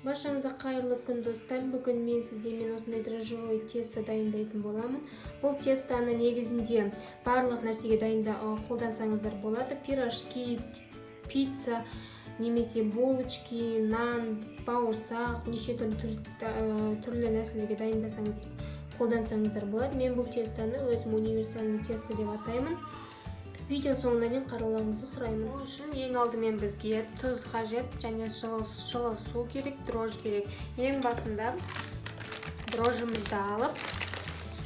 Баршаңызға қайырлы күн достар. Бүгін мен сіздермен осындай дрожжевой тесто дайындайтын боламын. Бұл тестаны негізінде барлық нәрсеге қолдансаңыздар болады. Пирожки, пицца, немесе булочки, нан, бауырсақ, неше түрлі нәрселерге қолдансаңыздар болады. Мен бұл тестаны өзім универсальный тесто деп атаймын. Видео соңына дейін қарауларыңызды сұраймын. Бұл үшін ең алдымен бізге тұз қажет, және жылы су керек, дрожж керек. Ең басында дрожжымызды алып,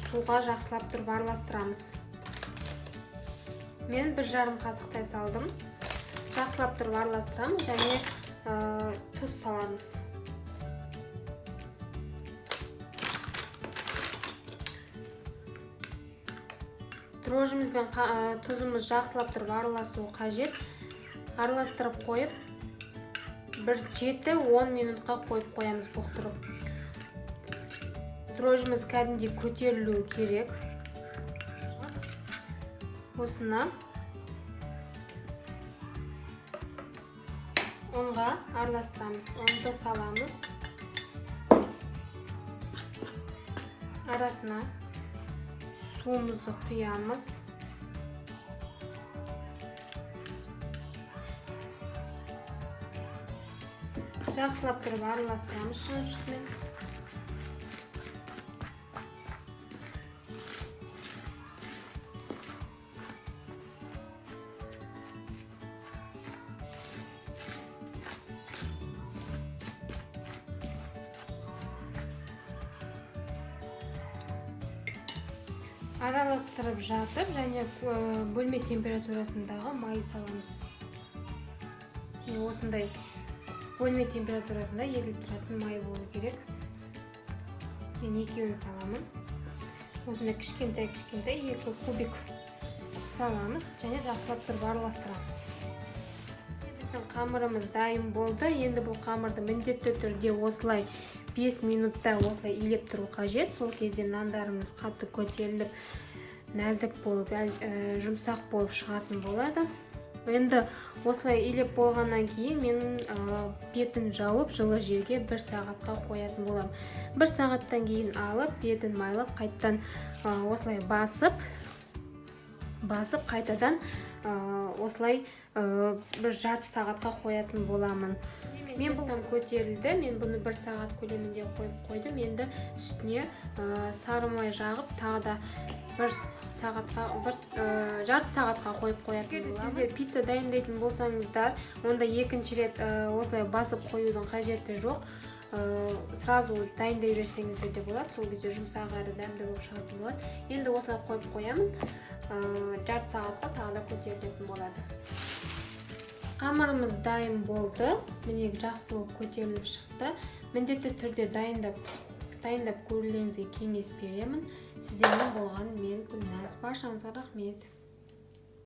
суға жақсылап тұрып араластырамыз. Мен 1,5 қасықтай салдым. Жақсылап тұрып араластырамыз және тұз саламыз. Дрожжымыз бен тұзымыз жақсылап тұрып араласуы қажет. Араластырып қойып, 7-10 минутқа қойып қоямыз бұқтырып. Дрожжымыз кәдімгідей көтерілуі керек. Осыны ұнға араластырамыз. Ұнды саламыз. Арасына суымызды құямыз. Жақсылап тұрып араластырамыз шаншықпен. Араластырып жатып, және бөлме температурасындағы май саламыз. Осындай бөлме температурасында езіліп тұратын май болу керек. Мен екеуін саламын. Осындай кішкентай 2 кубик саламыз, және жақсылап тұрып араластырамыз. Біздің қамырымыз дайын болды. Енді бұл қамырды міндетті түрде осылай 5 минутта осылай илеп тұру қажет. Сол кезде нандарымыз қатты көтеріліп, нәзік болып, жұмсақ болып шығатын болады. Енді осылай илеп болғаннан кейін мен бетін жауып, жылы жерге 1 сағатқа қоятын болам. 1 сағаттан кейін алып, бетін майлап, қайттан осылай басып, қайтадан осылай 1,5 сағатқа қоятын боламын. Мен бұлдан көтерілді, мен бұны 1 сағат көлемінде қойып қойдым. Енді үстіне сары май жағып, тағы да 1,5 сағатқа қойып қоятын боламын. Сіздер пицца дайындайтын болсаңыздар, онда екінші рет осылай басып қоюдың қажеті жоқ. Сразу дайындай берсеңіздер де болады. Сол кезде жұмсақ әрі дәмді болып шығатын болады. Енді осылай қойып қоямын. 1,5 сағатқа тағы да көтерілетін болады. Қамырымыз дайын болды. Міне жақсы болып көтеріліп шықты. Міндетті түрде дайындап көрулеріңізге кеңес беремін. Сіздермен болған мен Гүлназ. Баршаңызға рахмет.